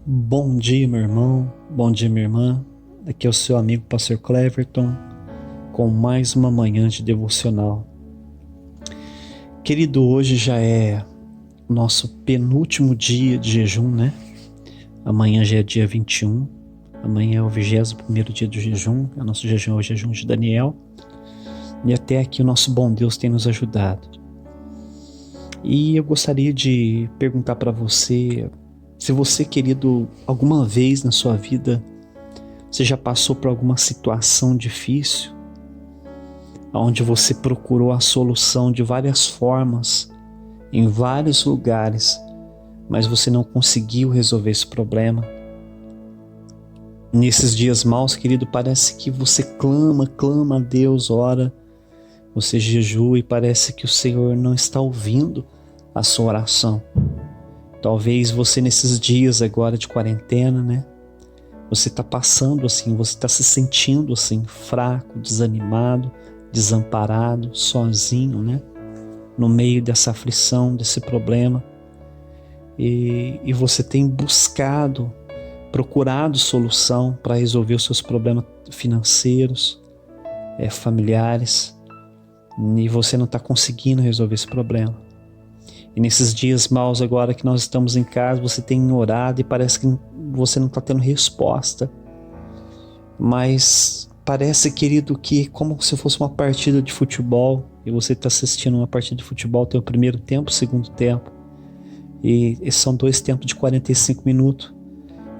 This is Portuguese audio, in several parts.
Bom dia, meu irmão. Bom dia, minha irmã. Aqui é o seu amigo Pastor Cleverton com mais uma manhã de devocional. Querido, hoje já é o nosso penúltimo dia de jejum, né? Amanhã já é dia 21. Amanhã é o 21º dia do jejum. O nosso jejum é o jejum de Daniel. E até aqui o nosso bom Deus tem nos ajudado. E eu gostaria de perguntar para você, se você, querido, alguma vez na sua vida, você já passou por alguma situação difícil, onde você procurou a solução de várias formas, em vários lugares, mas você não conseguiu resolver esse problema? Nesses dias maus, querido, parece que você clama a Deus, ora, você jejua e parece que o Senhor não está ouvindo a sua oração. Talvez você nesses dias agora de quarentena, né? Você está passando assim, você está se sentindo assim, fraco, desanimado, desamparado, sozinho, né? No meio dessa aflição, desse problema. E você tem procurado solução para resolver os seus problemas financeiros, familiares, e você não está conseguindo resolver esse problema. E nesses dias maus agora que nós estamos em casa, você tem orado e parece que você não está tendo resposta. Mas parece, querido, que como se fosse uma partida de futebol, e você está assistindo uma partida de futebol, tem o primeiro tempo, o segundo tempo, e são 2 tempos de 45 minutos.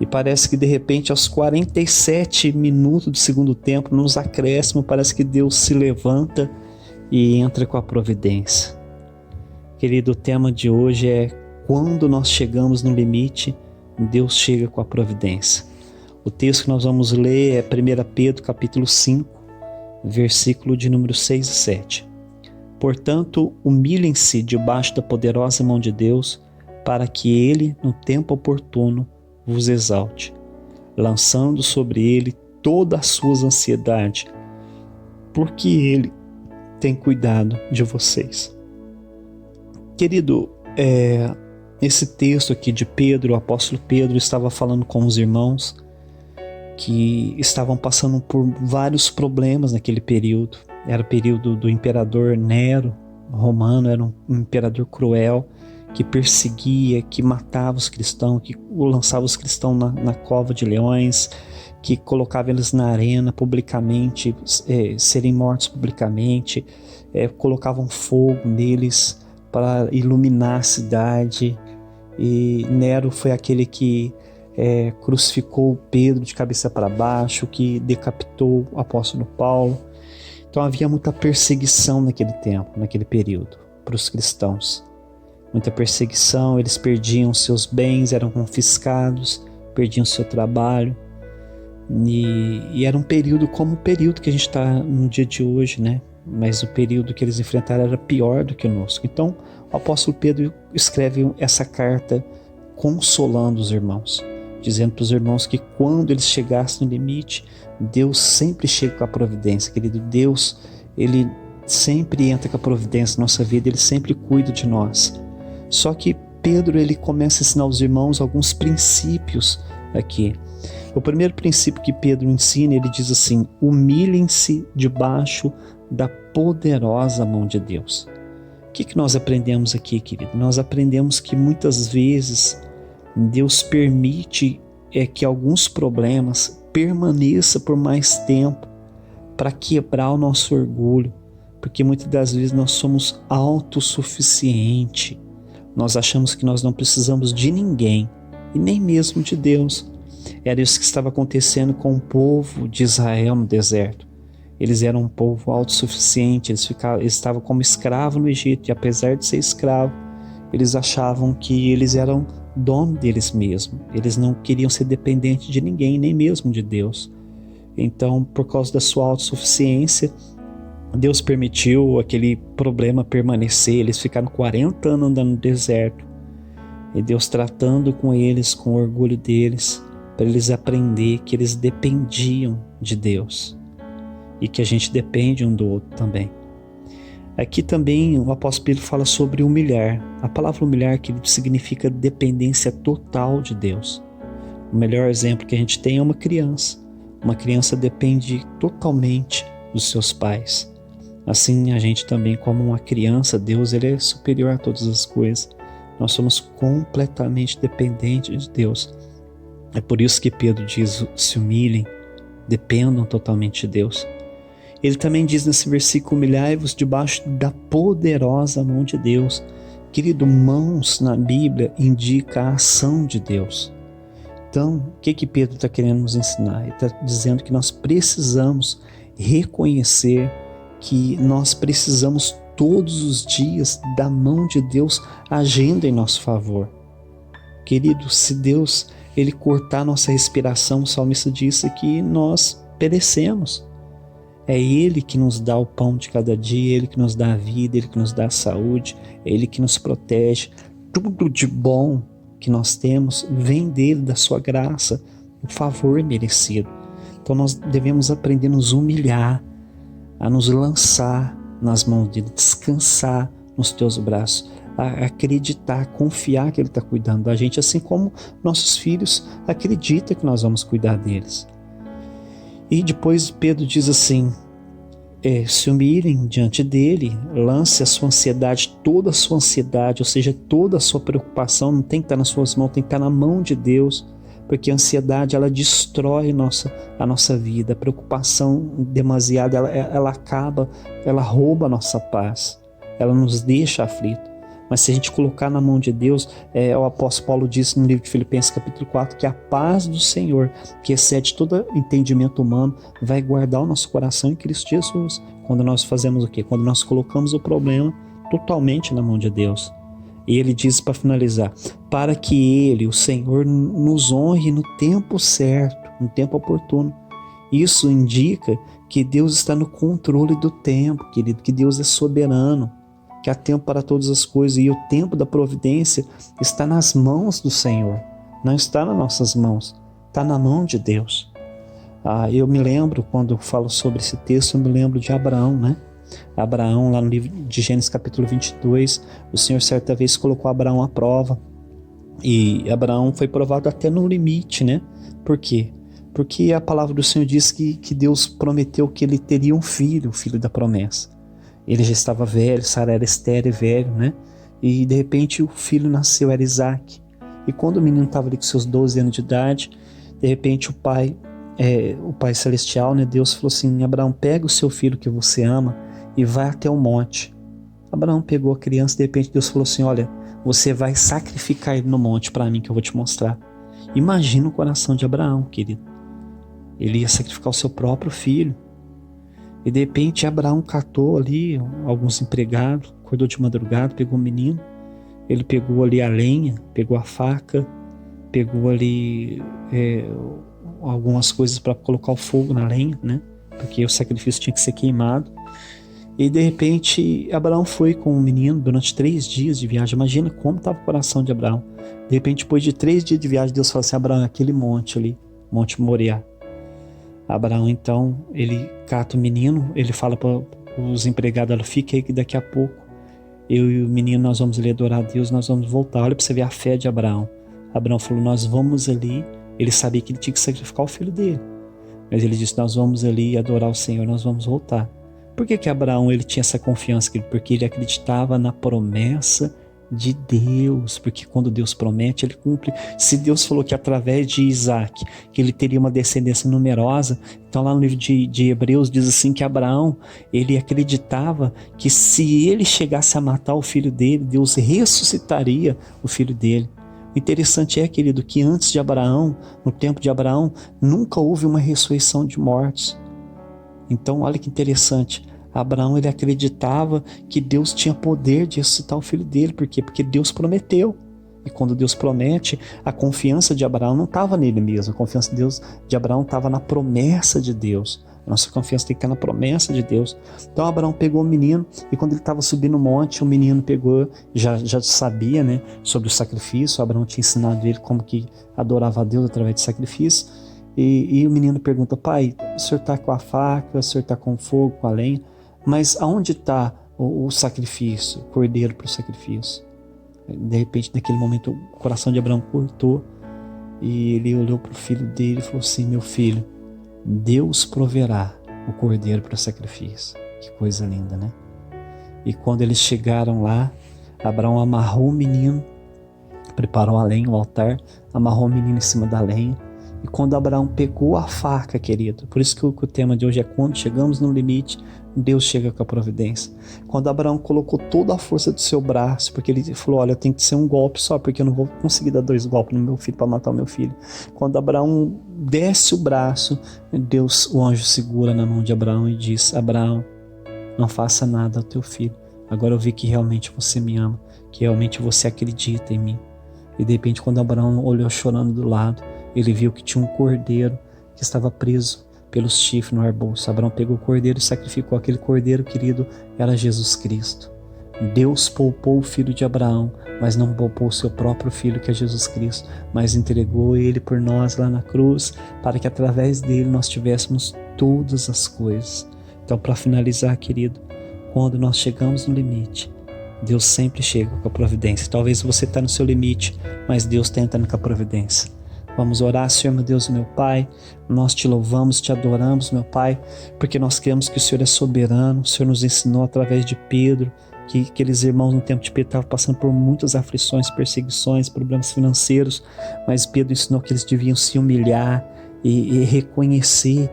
E parece que de repente aos 47 minutos do segundo tempo, nos acréscimos, parece que Deus se levanta e entra com a providência. Querido, o tema de hoje é: quando nós chegamos no limite, Deus chega com a providência. O texto que nós vamos ler é 1 Pedro capítulo 5, versículo de número 6 e 7. Portanto, humilhem-se debaixo da poderosa mão de Deus, para que Ele, no tempo oportuno, vos exalte, lançando sobre Ele toda a sua ansiedade, porque Ele tem cuidado de vocês. Querido, esse texto aqui de Pedro, o apóstolo Pedro estava falando com os irmãos que estavam passando por vários problemas naquele período. Era o período do imperador Nero romano, era um imperador cruel que perseguia, que matava os cristãos, que lançava os cristãos na cova de leões, que colocava eles na arena publicamente, serem mortos publicamente, colocavam fogo neles para iluminar a cidade. E Nero foi aquele que crucificou Pedro de cabeça para baixo, que decapitou o apóstolo Paulo. Então havia muita perseguição naquele tempo, naquele período, para os cristãos. Muita perseguição, eles perdiam seus bens, eram confiscados, perdiam seu trabalho. E era um período como o período que a gente está no dia de hoje, né? Mas o período que eles enfrentaram era pior do que o nosso. Então o apóstolo Pedro escreve essa carta consolando os irmãos, dizendo para os irmãos que quando eles chegassem no limite, Deus sempre chega com a providência, querido. Deus, Ele sempre entra com a providência na nossa vida, Ele sempre cuida de nós. Só que Pedro, ele começa a ensinar aos irmãos alguns princípios aqui. O primeiro princípio que Pedro ensina, ele diz assim: humilhem-se debaixo da poderosa mão de Deus. O que nós aprendemos aqui, querido? Nós aprendemos que muitas vezes Deus permite que alguns problemas permaneçam por mais tempo para quebrar o nosso orgulho, porque muitas das vezes nós somos autossuficientes. Nós achamos que nós não precisamos de ninguém e nem mesmo de Deus. Era isso que estava acontecendo com o povo de Israel no deserto. Eles eram um povo autossuficiente, eles estavam como escravos no Egito, e apesar de ser escravos, eles achavam que eles eram dono deles mesmos. Eles não queriam ser dependentes de ninguém, nem mesmo de Deus. Então, por causa da sua autossuficiência, Deus permitiu aquele problema permanecer. Eles ficaram 40 anos andando no deserto, e Deus tratando com eles, com o orgulho deles, para eles aprender que eles dependiam de Deus e que a gente depende um do outro também. Aqui também o apóstolo Pedro fala sobre humilhar. A palavra humilhar, que significa dependência total de Deus. O melhor exemplo que a gente tem é uma criança. Uma criança depende totalmente dos seus pais. Assim, a gente também, como uma criança, Deus ele é superior a todas as coisas. Nós somos completamente dependentes de Deus. É por isso que Pedro diz, se humilhem, dependam totalmente de Deus. Ele também diz nesse versículo, humilhai-vos debaixo da poderosa mão de Deus. Querido, mãos na Bíblia indica a ação de Deus. Então, o que Pedro está querendo nos ensinar? Ele está dizendo que nós precisamos reconhecer que nós precisamos todos os dias da mão de Deus agindo em nosso favor. Querido, se Deus ele cortar nossa respiração, o salmista disse que nós perecemos. É Ele que nos dá o pão de cada dia, Ele que nos dá a vida, Ele que nos dá a saúde, é Ele que nos protege. Tudo de bom que nós temos vem dele, da sua graça, o favor merecido. Então nós devemos aprender a nos humilhar, a nos lançar nas mãos dele, descansar nos teus braços, a acreditar, confiar que ele está cuidando da gente, assim como nossos filhos acreditam que nós vamos cuidar deles. E depois Pedro diz assim, se humilhem diante dele, lance a sua ansiedade, toda a sua ansiedade, ou seja, toda a sua preocupação, não tem que estar nas suas mãos, tem que estar na mão de Deus, porque a ansiedade ela destrói a nossa vida, a preocupação demasiada, ela acaba, ela rouba a nossa paz, ela nos deixa aflitos. Mas se a gente colocar na mão de Deus, o apóstolo Paulo disse no livro de Filipenses capítulo 4, que a paz do Senhor, que excede todo entendimento humano, vai guardar o nosso coração em Cristo Jesus. Quando nós fazemos o quê? Quando nós colocamos o problema totalmente na mão de Deus. E ele diz para finalizar, para que ele, o Senhor, nos honre no tempo certo, no tempo oportuno. Isso indica que Deus está no controle do tempo, querido, que Deus é soberano, que há tempo para todas as coisas, e o tempo da providência está nas mãos do Senhor, não está nas nossas mãos, está na mão de Deus. Eu me lembro, quando eu falo sobre esse texto, eu me lembro de Abraão, né? Abraão, lá no livro de Gênesis capítulo 22, o Senhor certa vez colocou Abraão à prova, e Abraão foi provado até no limite, né? Por quê? Porque a palavra do Senhor diz que Deus prometeu que ele teria um filho, o filho da promessa. Ele já estava velho, Sara era estéril e velho, né? E de repente o filho nasceu, era Isaac. E quando o menino estava ali com seus 12 anos de idade, de repente o pai celestial, né? Deus falou assim, Abraão, pega o seu filho que você ama e vai até o monte. Abraão pegou a criança, de repente Deus falou assim, olha, você vai sacrificar ele no monte para mim que eu vou te mostrar. Imagina o coração de Abraão, querido. Ele ia sacrificar o seu próprio filho. E de repente Abraão catou ali alguns empregados, acordou de madrugada, pegou o menino, ele pegou ali a lenha, pegou a faca, pegou ali algumas coisas para colocar o fogo na lenha, né? Porque o sacrifício tinha que ser queimado. E de repente Abraão foi com o menino durante 3 dias de viagem. Imagina como estava o coração de Abraão. De repente, depois de 3 dias de viagem, Deus falou assim, Abraão, aquele monte ali, Monte Moriá. Abraão, então, ele cata o menino, ele fala para os empregados, ela fica aí que daqui a pouco eu e o menino, nós vamos ali adorar a Deus, nós vamos voltar. Olha para você ver a fé de Abraão. Abraão falou, nós vamos ali, ele sabia que ele tinha que sacrificar o filho dele, mas ele disse, nós vamos ali adorar o Senhor, nós vamos voltar. Por que Abraão ele tinha essa confiança? Porque ele acreditava na promessa de Deus, porque quando Deus promete, ele cumpre. Se Deus falou que através de Isaac, que ele teria uma descendência numerosa, então lá no livro de Hebreus diz assim que Abraão, ele acreditava que se ele chegasse a matar o filho dele, Deus ressuscitaria o filho dele. O interessante é, querido, que antes de Abraão, no tempo de Abraão, nunca houve uma ressurreição de mortos. Então olha que interessante, Abraão ele acreditava que Deus tinha poder de ressuscitar o filho dele. Por quê? Porque Deus prometeu. E quando Deus promete, a confiança de Abraão não estava nele mesmo. A confiança de Abraão estava na promessa de Deus. A nossa confiança tem que estar na promessa de Deus. Então Abraão pegou o menino e quando ele estava subindo o monte, o menino pegou, já sabia, né, sobre o sacrifício. Abraão tinha ensinado ele como que adorava a Deus através de sacrifício. E o menino pergunta, pai, o senhor está com a faca, o senhor está com o fogo, com a lenha? Mas aonde está o sacrifício, o cordeiro para o sacrifício? De repente, naquele momento, o coração de Abraão cortou. E ele olhou para o filho dele e falou assim: meu filho, Deus proverá o cordeiro para o sacrifício. Que coisa linda, né? E quando eles chegaram lá, Abraão amarrou o menino, preparou a lenha, o altar, amarrou o menino em cima da lenha. E quando Abraão pegou a faca, querido, por isso que o tema de hoje é: quando chegamos no limite, Deus chega com a providência. Quando Abraão colocou toda a força do seu braço, porque ele falou: olha, tem que ser um golpe só, porque eu não vou conseguir dar 2 golpes no meu filho para matar o meu filho. Quando Abraão desce o braço, Deus, o anjo segura na mão de Abraão e diz: Abraão, não faça nada ao teu filho. Agora eu vi que realmente você me ama, que realmente você acredita em mim. E de repente, quando Abraão olhou chorando do lado, ele viu que tinha um cordeiro que estava preso pelos chifres no arbusto. Abraão pegou o cordeiro e sacrificou. Aquele cordeiro, querido, era Jesus Cristo. Deus poupou o filho de Abraão, mas não poupou o seu próprio filho, que é Jesus Cristo, mas entregou ele por nós lá na cruz, para que através dele nós tivéssemos todas as coisas. Então, para finalizar, querido, quando nós chegamos no limite, Deus sempre chega com a providência. Talvez você está no seu limite, mas Deus está entrando com a providência. Vamos orar. Senhor, meu Deus e meu Pai, nós te louvamos, te adoramos, meu Pai, porque nós cremos que o Senhor é soberano. O Senhor nos ensinou através de Pedro, que aqueles irmãos no tempo de Pedro estavam passando por muitas aflições, perseguições, problemas financeiros, mas Pedro ensinou que eles deviam se humilhar e reconhecer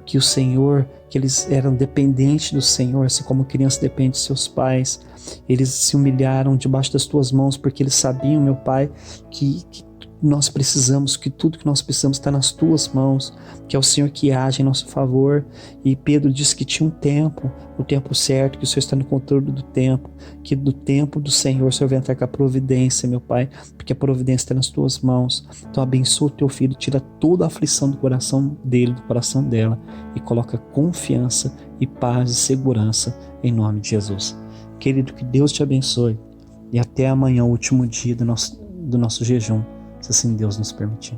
que o Senhor, que eles eram dependentes do Senhor, assim como crianças dependem de seus pais. Eles se humilharam debaixo das tuas mãos, porque eles sabiam, meu Pai, que nós precisamos, que tudo que nós precisamos está nas tuas mãos, que é o Senhor que age em nosso favor. E Pedro disse que tinha um tempo, o tempo certo, que o Senhor está no controle do tempo, que do tempo do Senhor o Senhor vai entrar com a providência, meu Pai, porque a providência está nas tuas mãos. Então abençoa o teu filho, tira toda a aflição do coração dele, do coração dela, e coloca confiança e paz e segurança em nome de Jesus. Querido, que Deus te abençoe, e até amanhã, o último dia do nosso jejum, se assim Deus nos permitir.